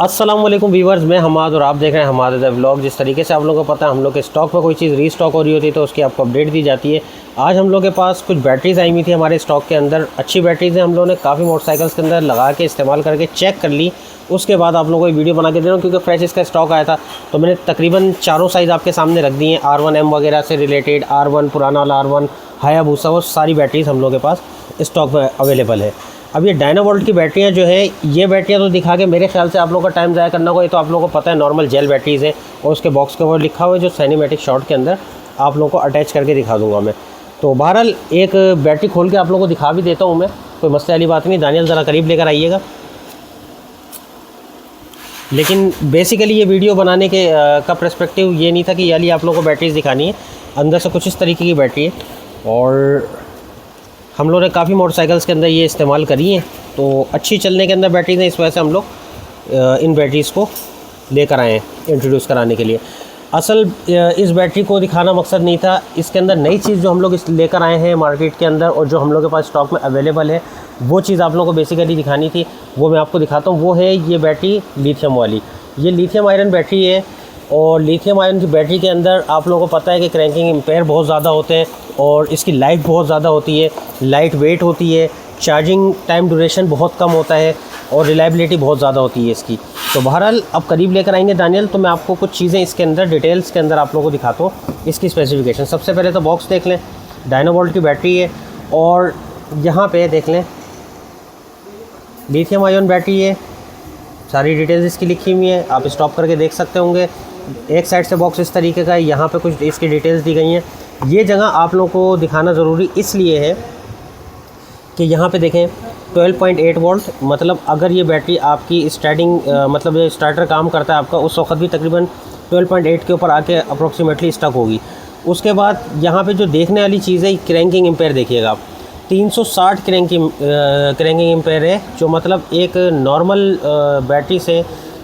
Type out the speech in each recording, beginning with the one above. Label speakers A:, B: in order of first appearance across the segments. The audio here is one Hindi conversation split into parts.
A: अस्सलाम वालेकुम व्यूवर्स, मैं हमाद और आप देख रहे हैं हमारे द व्लॉग। जिस तरीके से आप लोगों को पता है हम लोग के स्टॉक में कोई चीज़ रीस्टॉक हो रही होती है तो उसकी आपको अपडेट दी जाती है। आज हम लोग के पास कुछ बैटरीज आई हुई थी हमारे स्टॉक के अंदर। अच्छी बैटरीज हैं, हम लोगों ने काफ़ी मोटरसाइकिल्स के अंदर लगा के इस्तेमाल करके चेक कर ली। उसके बाद आप लोगों को वीडियो बना के दे रहा हूँ क्योंकि फ्रेश इसका स्टॉक आया था। तो मैंने तकरीबन चारों साइज़ आपके सामने रख दी हैं। R1M वगैरह से रिलेटेड, R1 पुराना वाला R1, हायाबूसा, वो सारी बैटरीज हम लोग के पास स्टॉक में अवेलेबल है। अब ये डायनावोल्ट की बैटरियाँ जो है, ये बैटरियाँ तो दिखा के मेरे ख्याल से आप लोगों का टाइम ज़ाया करना होगा। ये तो आप लोगों को पता है नॉर्मल जेल बैटरीज़ हैं और उसके बॉक्स के ऊपर लिखा हुआ है जो सिनेमैटिक शॉट के अंदर आप लोगों को अटैच करके दिखा दूंगा मैं। तो बहरहाल एक बैटरी खोल के आप लोगों को दिखा भी देता हूँ मैं, कोई मसले वाली बात नहीं। दानियल ज़रा करीब लेकर आइएगा। लेकिन बेसिकली ये वीडियो बनाने के का पर्सपेक्टिव ये नहीं था कि याली आप लोगों को बैटरीज दिखानी है। अंदर से कुछ इस तरीके की बैटरी है और हम लोगों ने काफ़ी मोटरसाइकिल्स के अंदर ये इस्तेमाल करी हैं, तो अच्छी चलने के अंदर बैटरीज हैं। इस वजह से हम लोग इन बैटरीज़ को लेकर आए हैं इंट्रोड्यूस कराने के लिए। असल इस बैटरी को दिखाना मकसद नहीं था। इसके अंदर नई चीज़ जो हम लोग इस लेकर आए हैं मार्केट के अंदर और जो हम लोग के पास स्टॉक में अवेलेबल है, वो चीज़ आप लोगों को बेसिकली दिखानी थी। वो मैं आपको दिखाता हूँ। वो है ये बैटरी लिथियम वाली। ये लिथियम आयरन बैटरी है और लिथियम आयरन की बैटरी के अंदर आप लोगों को पता है कि क्रैंकिंग एम्पेयर बहुत ज़्यादा होते हैं और इसकी लाइफ बहुत ज़्यादा होती है, लाइट वेट होती है, चार्जिंग टाइम ड्यूरेशन बहुत कम होता है और रिलायबिलिटी बहुत ज़्यादा होती है इसकी। तो बहरहाल अब करीब लेकर आएंगे दानियल, तो मैं आपको कुछ चीज़ें इसके अंदर डिटेल्स के अंदर आप लोगों को दिखाता हूँ इसकी स्पेसिफिकेशन। सबसे पहले तो बॉक्स देख लें, डायनावोल्ट की बैटरी है और यहाँ पे देख लें लिथियम आयन बैटरी है। सारी डिटेल्स इसकी लिखी हुई है, आप स्टॉप करके देख सकते होंगे। एक साइड से बॉक्स इस तरीके का है, यहाँ पे कुछ इसकी डिटेल्स दी गई हैं। ये जगह आप लोगों को दिखाना ज़रूरी इसलिए है कि यहाँ पे देखें 12.8 वोल्ट, मतलब अगर ये बैटरी आपकी स्टार्टिंग मतलब ये स्टार्टर काम करता है आपका, उस वक्त भी तकरीबन 12.8 के ऊपर आके अप्रोक्सीमेटली स्टक होगी। उसके बाद यहाँ पे जो देखने वाली चीज़ है क्रैंकिंग एम्पेयर देखिएगा आप, 360 क्रैंकिंग एम्पेयर है, जो मतलब एक नॉर्मल बैटरी से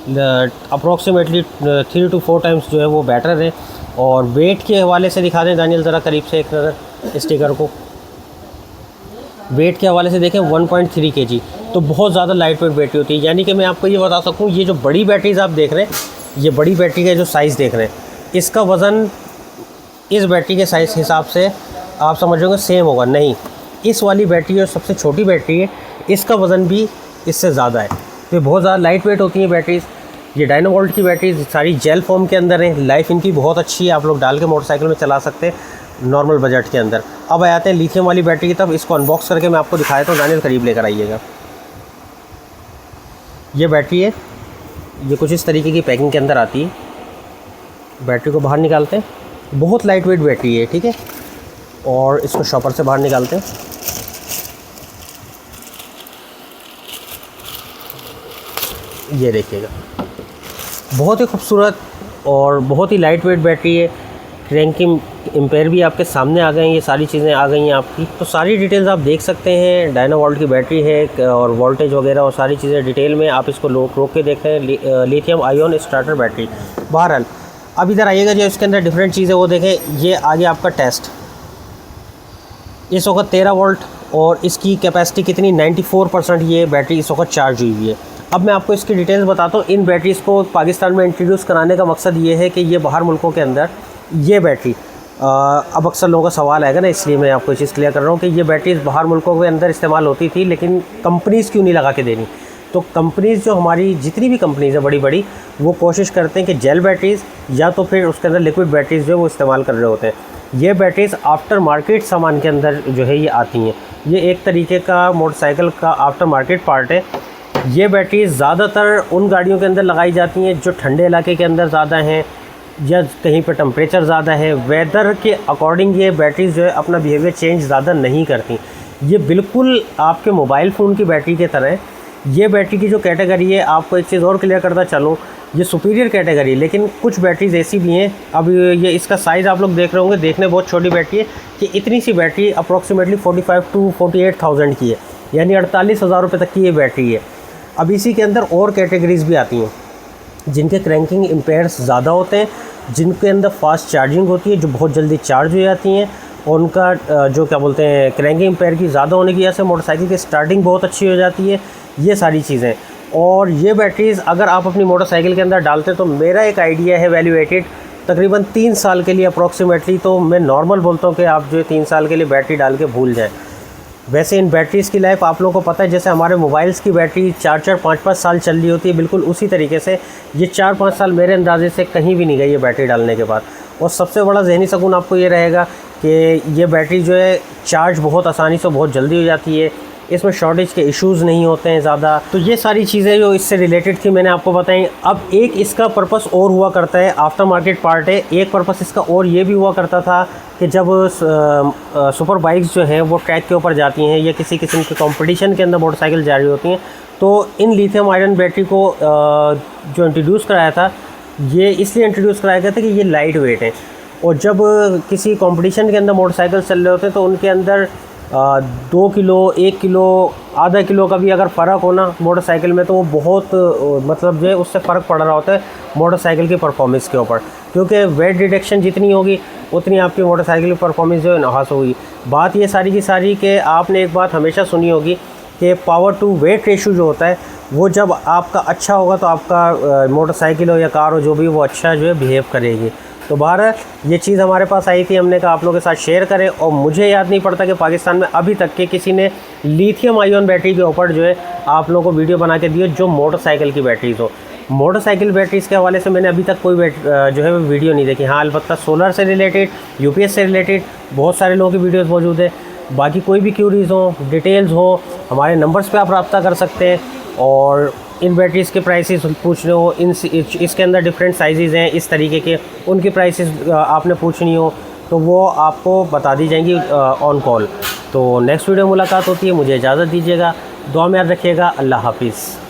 A: अप्रोक्सीमेटली 3 to 4 टाइम्स जो है वो बेटर है। और वेट के हवाले से दिखा दें दानियल ज़रा करीब से एक नज़र स्टिकर को। वेट के हवाले से देखें 1.3 kg, तो बहुत ज़्यादा लाइट वेट बैटरी होती है। यानी कि मैं आपको ये बता सकूँ, ये जो बड़ी बैटरीज आप देख रहे हैं, ये बड़ी बैटरी का जो साइज़ देख रहे हैं, इसका वज़न इस बैटरी के साइज़ हिसाब से आप समझोगे सेम होगा। नहीं, इस वाली बैटरी जो सबसे छोटी बैटरी है, इसका वज़न भी इससे ज़्यादा है। तो ये बहुत ज़्यादा लाइट वेट होती हैं बैटरीज़। ये डायनावोल्ट की बैटरीज सारी जेल फॉर्म के अंदर हैं। लाइफ इनकी बहुत अच्छी है, आप लोग डाल के मोटरसाइकिल में चला सकते हैं नॉर्मल बजट के अंदर। अब आते हैं लिथियम वाली बैटरी की तरफ। इसको अनबॉक्स करके मैं आपको दिखाया तो दानियल करीब लेकर आइएगा। ये बैटरी है, ये कुछ इस तरीके की पैकिंग के अंदर आती है। बैटरी को बाहर निकालते हैं, बहुत लाइट वेट बैटरी है, ठीक है। और इसको शॉपर से बाहर निकालते हैं। ये देखिएगा, बहुत ही खूबसूरत और बहुत ही लाइट वेट बैटरी है। क्रैंकिंग एम्पेयर भी आपके सामने आ गए हैं, ये सारी चीज़ें आ गई हैं आपकी। तो सारी डिटेल्स आप देख सकते हैं। डायनावोल्ट की बैटरी है और वोल्टेज वगैरह और सारी चीज़ें डिटेल में आप इसको रोक के देख रहे हैं। Lithium ion starter battery. बहरहाल अब इधर आइएगा, जो इसके अंदर डिफरेंट चीज़ें वो देखें। ये आगे आपका टेस्ट, इस वक्त 13 वोल्ट और इसकी कैपेसिटी कितनी 94% ये बैटरी इस वक्त चार्ज हुई है। अब मैं आपको इसकी डिटेल्स बताता हूँ। इन बैटरीज़ को पाकिस्तान में इंट्रोड्यूस कराने का मकसद ये है कि ये बाहर मुल्कों के अंदर ये बैटरी अब अक्सर लोगों का सवाल आएगा ना, इसलिए मैं आपको ये चीज़ क्लियर कर रहा हूँ कि ये बैटरीज़ बाहर मुल्कों के अंदर इस्तेमाल होती थी, लेकिन कंपनीज़ क्यों नहीं लगा के देनी। तो कंपनीज़ जो हमारी जितनी भी कंपनीज़ है बड़ी बड़ी, वो कोशिश करते हैं कि जेल बैटरीज़ या तो फिर उसके अंदर लिक्विड बैटरीज़ जो वो इस्तेमाल कर रहे होते हैं। ये बैटरीज़ आफ्टर मार्केट सामान के अंदर जो है ये आती हैं। ये एक तरीके का मोटरसाइकिल का आफ्टर मार्केट पार्ट है। ये बैटरी ज़्यादातर उन गाड़ियों के अंदर लगाई जाती हैं जो ठंडे इलाके के अंदर ज़्यादा हैं या कहीं पर टेम्परेचर ज़्यादा है। वेदर के अकॉर्डिंग ये बैटरीज जो है अपना बिहेवियर चेंज ज़्यादा नहीं करती। ये बिल्कुल आपके मोबाइल फ़ोन की बैटरी के तरह है। ये बैटरी की जो कैटेगरी है, आपको एक चीज़ और क्लियर करता चलूँ, ये सुपीरियर कैटेगरी है। लेकिन कुछ बैटरीज ऐसी भी हैं, अब ये इसका साइज़ आप लोग देख रहे होंगे, देखने बहुत छोटी बैटरी है कि इतनी सी बैटरी अप्रॉक्सीमेटली 45 to 48,000 की है, यानी 48,000 रुपये तक की ये बैटरी है। अब इसी के अंदर और कैटेगरीज़ भी आती हैं जिनके क्रैंकिंग एम्पेयर्स ज़्यादा होते हैं, जिनके अंदर फास्ट चार्जिंग होती है, जो बहुत जल्दी चार्ज हो जाती हैं और उनका जो क्या बोलते हैं क्रैंकिंग एम्पेयर की ज़्यादा होने की वजह से मोटरसाइकिल की स्टार्टिंग बहुत अच्छी हो जाती है। ये सारी चीज़ें और ये बैटरीज़ अगर आप अपनी मोटरसाइकिल के अंदर डालते हैं तो मेरा एक आइडिया है वैल्यूएटेड तकरीबन 3 साल के लिए अप्रॉक्सीमेटली, तो मैं नॉर्मल बोलता हूँ कि आप जो है 3 साल के लिए बैटरी डाल के भूल जाएं। वैसे इन बैटरीज़ की लाइफ आप लोगों को पता है, जैसे हमारे मोबाइल्स की बैटरी 4-4, 5-5 साल चल रही होती है, बिल्कुल उसी तरीके से ये 4-5 साल मेरे अंदाजे से कहीं भी नहीं गई है बैटरी डालने के बाद। और सबसे बड़ा ज़हनी सुकून आपको ये रहेगा कि ये बैटरी जो है चार्ज बहुत आसानी से बहुत जल्दी हो जाती है, इसमें शॉर्टेज के इश्यूज़ नहीं होते हैं ज़्यादा। तो ये सारी चीज़ें जो इससे रिलेटेड थी मैंने आपको बताई। अब एक इसका पर्पस और हुआ करता है, आफ्टर मार्केट पार्ट है, एक पर्पस इसका और ये भी हुआ करता था कि जब सुपर बाइक्स जो हैं वो ट्रैक के ऊपर जाती हैं या किसी किस्म के कंपटीशन के अंदर मोटरसाइकिल जा रही होती हैं, तो इन लिथियम आयरन बैटरी को जो इंट्रोड्यूस कराया था, ये इसलिए इंट्रोड्यूस कराया गया था कि ये लाइट वेट है। और जब किसी कंपटीशन के अंदर मोटरसाइकिल चल रहे होते हैं तो उनके अंदर 2 किलो, 1 किलो, आधा किलो का भी अगर फ़र्क हो ना मोटरसाइकिल में, तो वो बहुत मतलब जो है उससे फ़र्क पड़ रहा होता है मोटरसाइकिल की परफॉर्मेंस के ऊपर, क्योंकि वेट रिडक्शन जितनी होगी उतनी आपकी मोटरसाइकिल की परफॉर्मेंस जो है नहास होगी। बात ये सारी की सारी कि आपने एक बात हमेशा सुनी होगी कि पावर टू वेट रेशो जो होता है वो जब आपका अच्छा होगा तो आपका मोटरसाइकिल हो या कार हो जो भी, वो अच्छा जो है बिहेव करेगी। तो बहरहाल ये चीज़ हमारे पास आई थी, हमने कहा आप लोगों के साथ शेयर करें। और मुझे याद नहीं पड़ता कि पाकिस्तान में अभी तक के किसी ने लिथियम आयन बैटरी के ऊपर जो है आप लोगों को वीडियो बना के दी हो जो मोटरसाइकिल की बैटरीज़ हो। मोटरसाइकिल बैटरीज़ के हवाले से मैंने अभी तक कोई जो है वीडियो नहीं देखी। हाँ, अलबत्ता सोलर से रिलेटेड, यूपीएस से रिलेटेड बहुत सारे लोगों की वीडियोज़ मौजूद है। बाकी कोई भी क्यूरीज़ हो, डिटेल्स हो, हमारे नंबर्स पे आप रब्ता कर सकते हैं। और इन बैटरीज़ के प्राइसेस पूछने हो, इसके अंदर डिफरेंट साइज़ हैं इस तरीके के, उनकी प्राइसेस आपने पूछनी हो तो वो आपको बता दी जाएंगी ऑन कॉल। तो नेक्स्ट वीडियो मुलाकात होती है, मुझे इजाज़त दीजिएगा, दुआ में याद रखिएगा। अल्लाह हाफिज़।